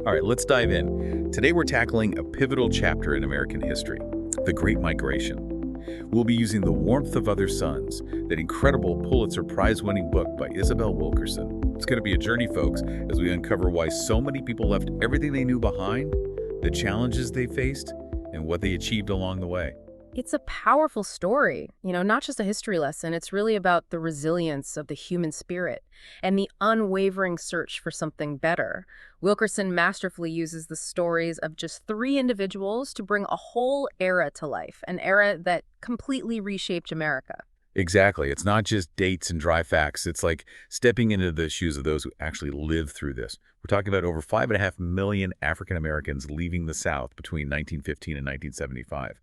All right, let's dive in. Today we're tackling a pivotal chapter in American history, the Great Migration. We'll be using The Warmth of Other Suns, that incredible Pulitzer Prize-winning book by Isabel Wilkerson. It's going to be a journey, folks, as we uncover why so many people left everything they knew behind, the challenges they faced, and what they achieved along the way. It's a powerful story, not just a history lesson. It's really about the resilience of the human spirit and the unwavering search for something better. Wilkerson masterfully uses the stories of just three individuals to bring a whole era to life, an era that completely reshaped America. Exactly. It's not just dates and dry facts. It's like stepping into the shoes of those who actually lived through this. We're talking about over 5.5 million African Americans leaving the South between 1915 and 1975.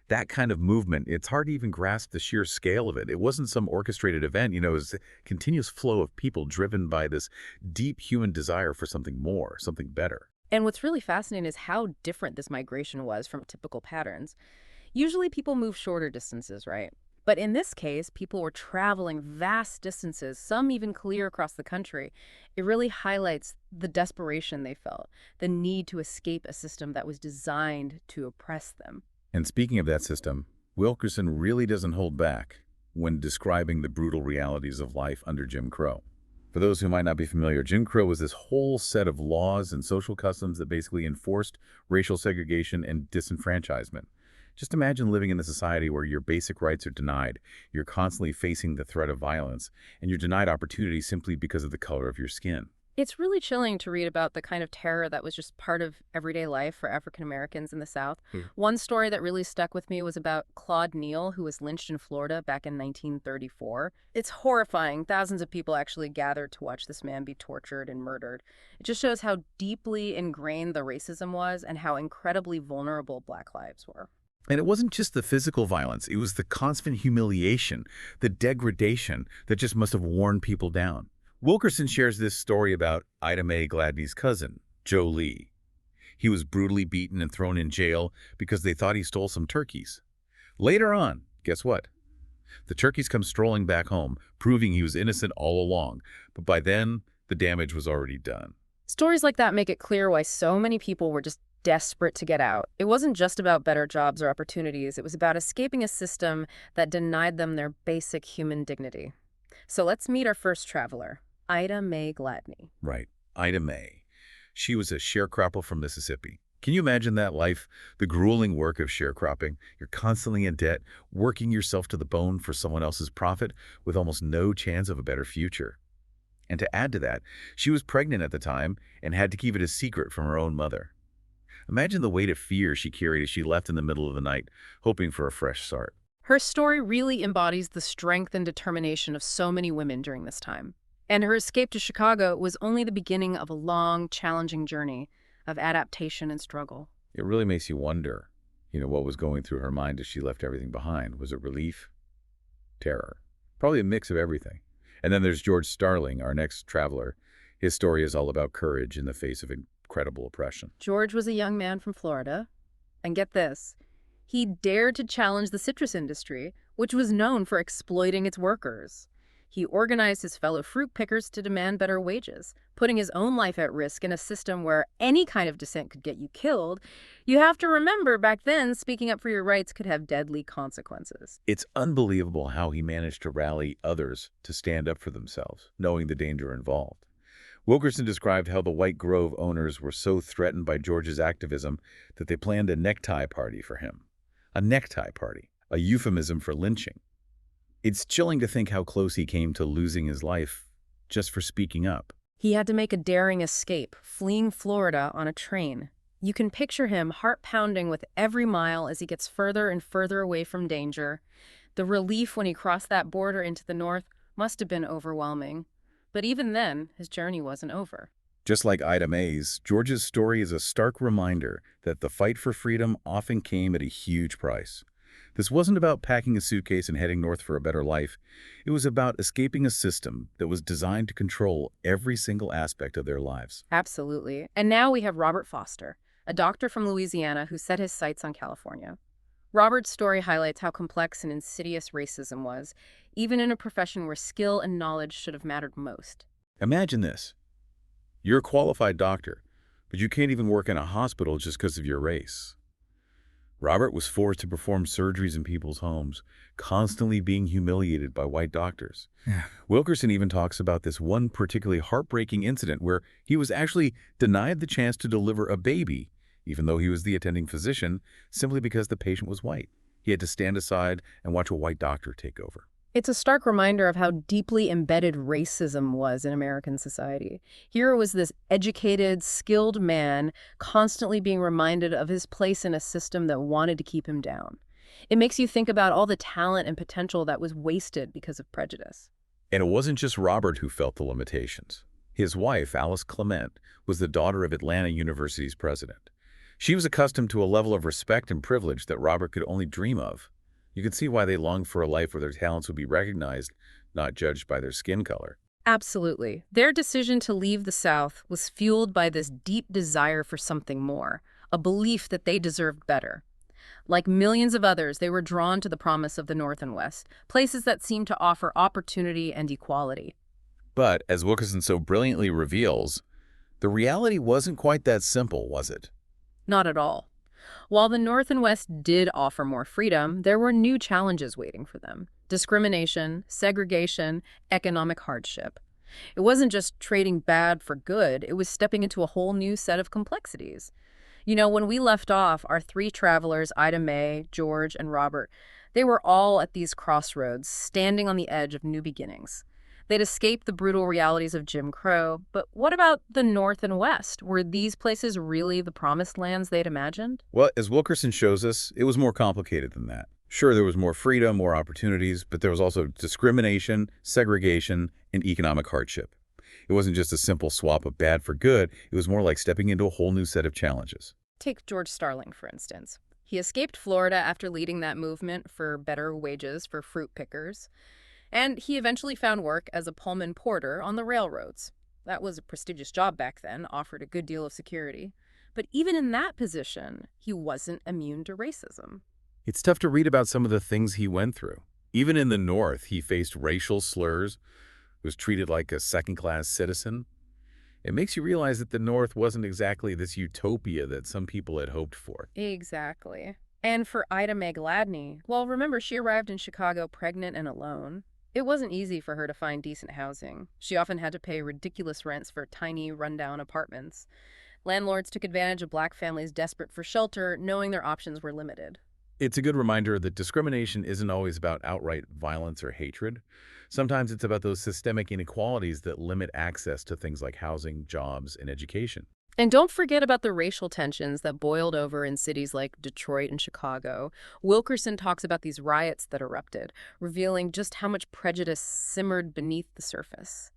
That kind of movement, it's hard to even grasp the sheer scale of it. It wasn't some orchestrated event, it was a continuous flow of people driven by this deep human desire for something more, something better. And what's really fascinating is how different this migration was from typical patterns. Usually people move shorter distances, right? But in this case, people were traveling vast distances, some even clear across the country. It really highlights the desperation they felt, the need to escape a system that was designed to oppress them. And speaking of that system, Wilkerson really doesn't hold back when describing the brutal realities of life under Jim Crow. For those who might not be familiar, Jim Crow was this whole set of laws and social customs that basically enforced racial segregation and disenfranchisement. Just imagine living in a society where your basic rights are denied, you're constantly facing the threat of violence, and you're denied opportunity simply because of the color of your skin. It's really chilling to read about the kind of terror that was just part of everyday life for African Americans in the South. One story that really stuck with me was about Claude Neal, who was lynched in Florida back in 1934. It's horrifying. Thousands of people actually gathered to watch this man be tortured and murdered. It just shows how deeply ingrained the racism was and how incredibly vulnerable Black lives were. And it wasn't just the physical violence, it was the constant humiliation, the degradation that just must have worn people down. Wilkerson shares this story about Ida Mae Gladney's cousin, Joe Lee. He was brutally beaten and thrown in jail because they thought he stole some turkeys. Later on, guess what? The turkeys come strolling back home, proving he was innocent all along, but by then, the damage was already done. Stories like that make it clear why so many people were just desperate to get out. It wasn't just about better jobs or opportunities. It was about escaping a system that denied them their basic human dignity. So let's meet our first traveler, Ida Mae Gladney. Right, Ida Mae. She was a sharecropper from Mississippi. Can you imagine that life? The grueling work of sharecropping. You're constantly in debt, working yourself to the bone for someone else's profit with almost no chance of a better future. And to add to that, she was pregnant at the time and had to keep it a secret from her own mother. Imagine the weight of fear she carried as she left in the middle of the night, hoping for a fresh start. Her story really embodies the strength and determination of so many women during this time. And her escape to Chicago was only the beginning of a long, challenging journey of adaptation and struggle. It really makes you wonder, what was going through her mind as she left everything behind. Was it relief? Terror? Probably a mix of everything. And then there's George Starling, our next traveler. His story is all about courage in the face of incredible oppression. George was a young man from Florida. And get this, he dared to challenge the citrus industry, which was known for exploiting its workers. He organized his fellow fruit pickers to demand better wages, putting his own life at risk in a system where any kind of dissent could get you killed. You have to remember, back then, speaking up for your rights could have deadly consequences. It's unbelievable how he managed to rally others to stand up for themselves, knowing the danger involved. Wilkerson described how the White Grove owners were so threatened by George's activism that they planned a necktie party for him. A necktie party, a euphemism for lynching. It's chilling to think how close he came to losing his life just for speaking up. He had to make a daring escape, fleeing Florida on a train. You can picture him heart-pounding with every mile as he gets further and further away from danger. The relief when he crossed that border into the north must have been overwhelming. But even then, his journey wasn't over. Just like Ida Mae's, George's story is a stark reminder that the fight for freedom often came at a huge price. This wasn't about packing a suitcase and heading north for a better life. It was about escaping a system that was designed to control every single aspect of their lives. Absolutely. And now we have Robert Foster, a doctor from Louisiana who set his sights on California. Robert's story highlights how complex and insidious racism was, even in a profession where skill and knowledge should have mattered most. Imagine this. You're a qualified doctor but you can't even work in a hospital just because of your race. Robert was forced to perform surgeries in people's homes, constantly being humiliated by white doctors. Yeah. Wilkerson even talks about this one particularly heartbreaking incident where he was actually denied the chance to deliver a baby, even though he was the attending physician, simply because the patient was white. He had to stand aside and watch a white doctor take over. It's a stark reminder of how deeply embedded racism was in American society. Here was this educated, skilled man constantly being reminded of his place in a system that wanted to keep him down. It makes you think about all the talent and potential that was wasted because of prejudice. And it wasn't just Robert who felt the limitations. His wife, Alice Clement, was the daughter of Atlanta University's president. She was accustomed to a level of respect and privilege that Robert could only dream of. You can see why they longed for a life where their talents would be recognized, not judged by their skin color. Absolutely. Their decision to leave the South was fueled by this deep desire for something more, a belief that they deserved better. Like millions of others, they were drawn to the promise of the North and West, places that seemed to offer opportunity and equality. But, as Wilkerson so brilliantly reveals, the reality wasn't quite that simple, was it? Not at all. While the North and West did offer more freedom, there were new challenges waiting for them. Discrimination, segregation, economic hardship. It wasn't just trading bad for good, it was stepping into a whole new set of complexities. When we left off, our three travelers, Ida Mae, George, and Robert, they were all at these crossroads, standing on the edge of new beginnings. They'd escaped the brutal realities of Jim Crow, but what about the North and West? Were these places really the promised lands they'd imagined? Well, as Wilkerson shows us, it was more complicated than that. Sure, there was more freedom, more opportunities, but there was also discrimination, segregation, and economic hardship. It wasn't just a simple swap of bad for good, it was more like stepping into a whole new set of challenges. Take George Starling, for instance. He escaped Florida after leading that movement for better wages for fruit pickers. And he eventually found work as a Pullman porter on the railroads. That was a prestigious job back then, offered a good deal of security. But even in that position, he wasn't immune to racism. It's tough to read about some of the things he went through. Even in the North, he faced racial slurs, was treated like a second-class citizen. It makes you realize that the North wasn't exactly this utopia that some people had hoped for. Exactly. And for Ida Mae Gladney, well, remember, she arrived in Chicago pregnant and alone. It wasn't easy for her to find decent housing. She often had to pay ridiculous rents for tiny, rundown apartments. Landlords took advantage of black families desperate for shelter, knowing their options were limited. It's a good reminder that discrimination isn't always about outright violence or hatred. Sometimes it's about those systemic inequalities that limit access to things like housing, jobs, and education. And don't forget about the racial tensions that boiled over in cities like Detroit and Chicago. Wilkerson talks about these riots that erupted, revealing just how much prejudice simmered beneath the surface.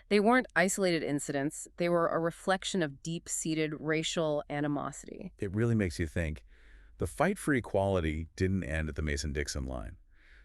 They weren't isolated incidents. They were a reflection of deep-seated racial animosity. It really makes you think. The fight for equality didn't end at the Mason-Dixon line.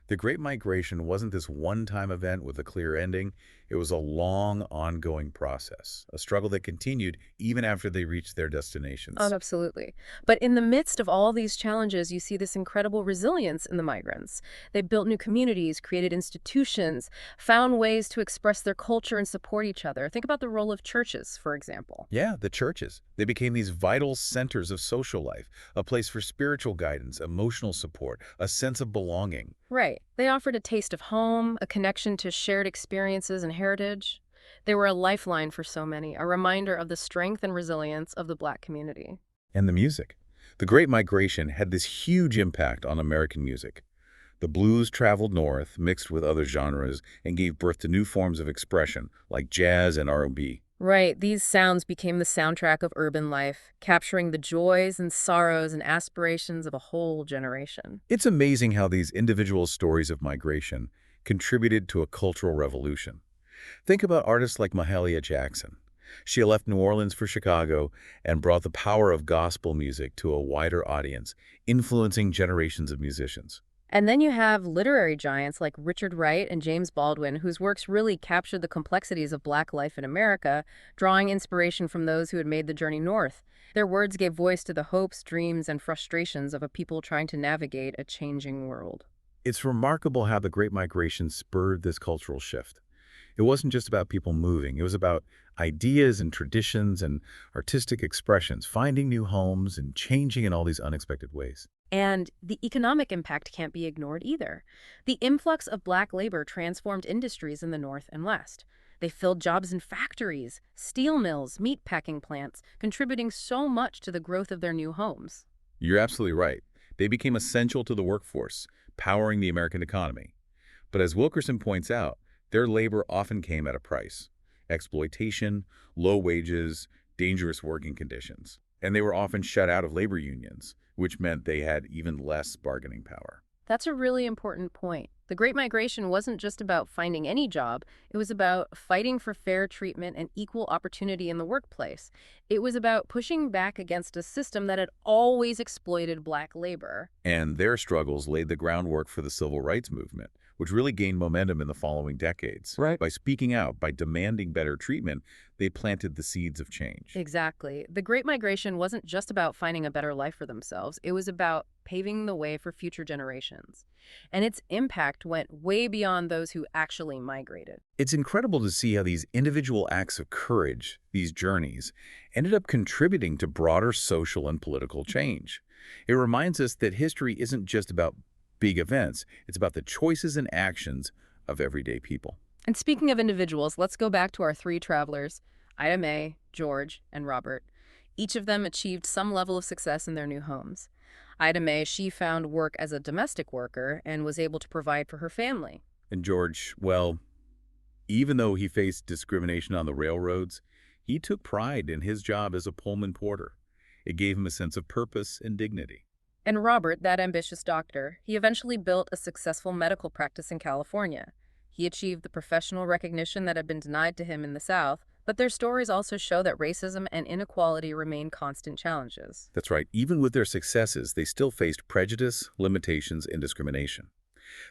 The Great Migration wasn't this one-time event with a clear ending. It was a long, ongoing process, a struggle that continued even after they reached their destinations. Oh, absolutely. But in the midst of all these challenges, you see this incredible resilience in the migrants. They built new communities, created institutions, found ways to express their culture and support each other. Think about the role of churches, for example. Yeah, the churches. They became these vital centers of social life, a place for spiritual guidance, emotional support, a sense of belonging. Right. They offered a taste of home, a connection to shared experiences and heritage. They were a lifeline for so many, a reminder of the strength and resilience of the Black community. And the music. The Great Migration had this huge impact on American music. The blues traveled north, mixed with other genres, and gave birth to new forms of expression, like jazz and R&B. Right, these sounds became the soundtrack of urban life, capturing the joys and sorrows and aspirations of a whole generation. It's amazing how these individual stories of migration contributed to a cultural revolution. Think about artists like Mahalia Jackson. She left New Orleans for Chicago and brought the power of gospel music to a wider audience, influencing generations of musicians. And then you have literary giants like Richard Wright and James Baldwin, whose works really captured the complexities of Black life in America, drawing inspiration from those who had made the journey north. Their words gave voice to the hopes, dreams, and frustrations of a people trying to navigate a changing world. It's remarkable how the Great Migration spurred this cultural shift. It wasn't just about people moving. It was about ideas and traditions and artistic expressions, finding new homes and changing in all these unexpected ways. And the economic impact can't be ignored either. The influx of black labor transformed industries in the North and West. They filled jobs in factories, steel mills, meat packing plants, contributing so much to the growth of their new homes. You're absolutely right. They became essential to the workforce, powering the American economy. But as Wilkerson points out, their labor often came at a price: exploitation, low wages, dangerous working conditions. And they were often shut out of labor unions, which meant they had even less bargaining power. That's a really important point. The Great Migration wasn't just about finding any job, it was about fighting for fair treatment and equal opportunity in the workplace. It was about pushing back against a system that had always exploited black labor. And their struggles laid the groundwork for the civil rights movement, which really gained momentum in the following decades. Right. By speaking out, by demanding better treatment, they planted the seeds of change. Exactly. The Great Migration wasn't just about finding a better life for themselves, it was about paving the way for future generations. And its impact went way beyond those who actually migrated. It's incredible to see how these individual acts of courage, these journeys, ended up contributing to broader social and political change. It reminds us that history isn't just about big events, it's about the choices and actions of everyday people. And speaking of individuals, let's go back to our three travelers, Ida Mae, George, and Robert. Each of them achieved some level of success in their new homes. Ida Mae, she found work as a domestic worker and was able to provide for her family. And George, well, even though he faced discrimination on the railroads, he took pride in his job as a Pullman porter. It gave him a sense of purpose and dignity. And Robert, that ambitious doctor, he eventually built a successful medical practice in California. He achieved the professional recognition that had been denied to him in the South, but their stories also show that racism and inequality remain constant challenges. That's right. Even with their successes, they still faced prejudice, limitations, and discrimination.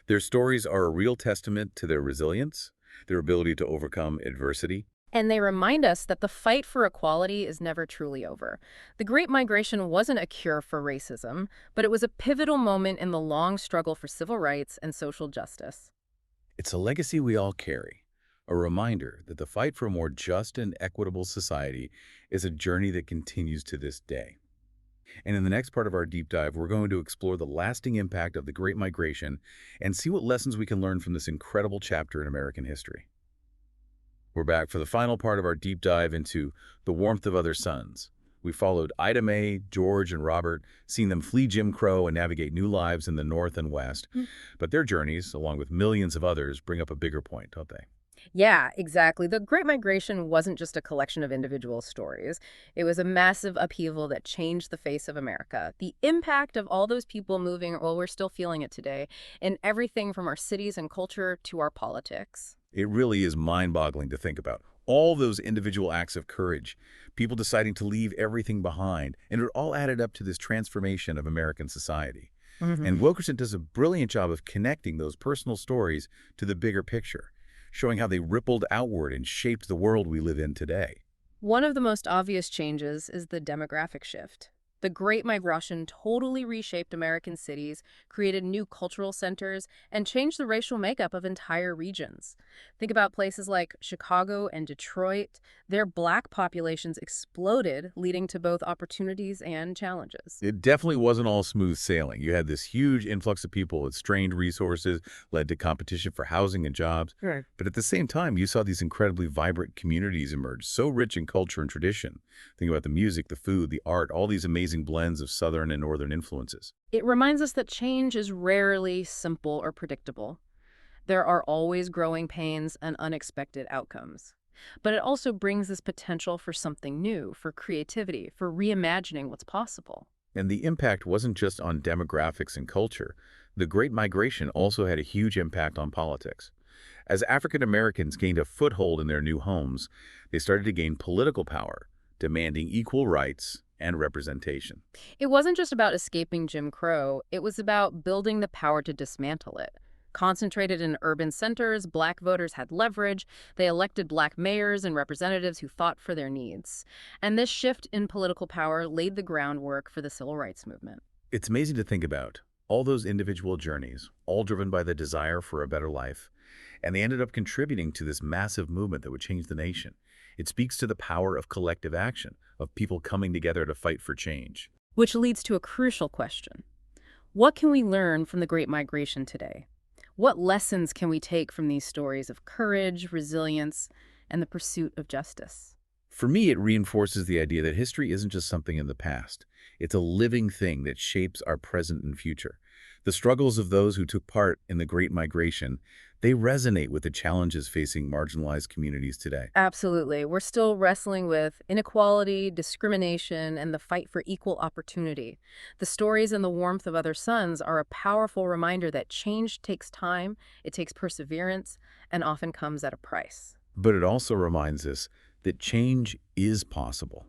Their stories are a real testament to their resilience, their ability to overcome adversity. And they remind us that the fight for equality is never truly over. The Great Migration wasn't a cure for racism, but it was a pivotal moment in the long struggle for civil rights and social justice. It's a legacy we all carry, a reminder that the fight for a more just and equitable society is a journey that continues to this day. And in the next part of our deep dive, we're going to explore the lasting impact of the Great Migration and see what lessons we can learn from this incredible chapter in American history. We're back for the final part of our deep dive into the warmth of other suns. We followed Ida Mae, George, and Robert, seeing them flee Jim Crow and navigate new lives in the North and West. But their journeys, along with millions of others, bring up a bigger point, don't they? Yeah, exactly. The Great Migration wasn't just a collection of individual stories. It was a massive upheaval that changed the face of America. The impact of all those people moving, well, we're still feeling it today, in everything from our cities and culture to our politics. It really is mind-boggling to think about. All those individual acts of courage, people deciding to leave everything behind, and it all added up to this transformation of American society. And Wilkerson does a brilliant job of connecting those personal stories to the bigger picture, showing how they rippled outward and shaped the world we live in today. One of the most obvious changes is the demographic shift. The Great Migration totally reshaped American cities, created new cultural centers, and changed the racial makeup of entire regions. Think about places like Chicago and Detroit. Their black populations exploded, leading to both opportunities and challenges. It definitely wasn't all smooth sailing. You had this huge influx of people with strained resources, led to competition for housing and jobs. Right. But at the same time, you saw these incredibly vibrant communities emerge, so rich in culture and tradition. Think about the music, the food, the art, all these amazing blends of Southern and Northern influences. It reminds us that change is rarely simple or predictable. There are always growing pains and unexpected outcomes. But it also brings this potential for something new, for creativity, for reimagining what's possible. And the impact wasn't just on demographics and culture. The Great Migration also had a huge impact on politics. As African Americans gained a foothold in their new homes, they started to gain political power, demanding equal rights and representation. It wasn't just about escaping Jim Crow, it was about building the power to dismantle it. Concentrated in urban centers, black voters had leverage. They elected black mayors and representatives who fought for their needs. And this shift in political power laid the groundwork for the civil rights movement. It's amazing to think about all those individual journeys, all driven by the desire for a better life, And they ended up contributing to this massive movement that would change the nation. It speaks to the power of collective action, of people coming together to fight for change. Which leads to a crucial question. What can we learn from the Great Migration today? What lessons can we take from these stories of courage, resilience, and the pursuit of justice? For me, it reinforces the idea that history isn't just something in the past. It's a living thing that shapes our present and future. The struggles of those who took part in the Great Migration, they resonate with the challenges facing marginalized communities today. Absolutely. We're still wrestling with inequality, discrimination, and the fight for equal opportunity. The stories and the warmth of other suns are a powerful reminder that change takes time, it takes perseverance, and often comes at a price. But it also reminds us that change is possible,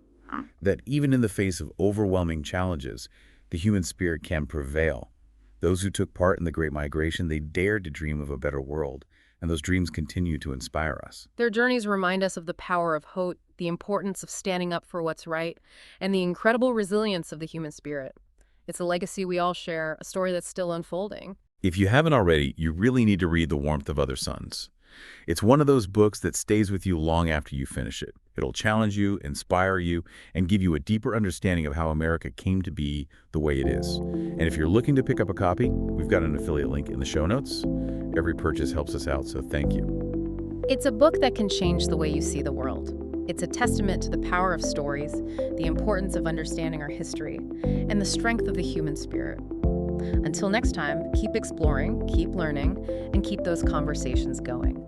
that even in the face of overwhelming challenges, the human spirit can prevail. Those who took part in the Great Migration, they dared to dream of a better world, and those dreams continue to inspire us. Their journeys remind us of the power of hope, the importance of standing up for what's right, and the incredible resilience of the human spirit. It's a legacy we all share, a story that's still unfolding. If you haven't already, you really need to read The Warmth of Other Suns. It's one of those books that stays with you long after you finish it. It'll challenge you, inspire you, and give you a deeper understanding of how America came to be the way it is. And if you're looking to pick up a copy, we've got an affiliate link in the show notes. Every purchase helps us out, so thank you. It's a book that can change the way you see the world. It's a testament to the power of stories, the importance of understanding our history, and the strength of the human spirit. Until next time, keep exploring, keep learning, and keep those conversations going.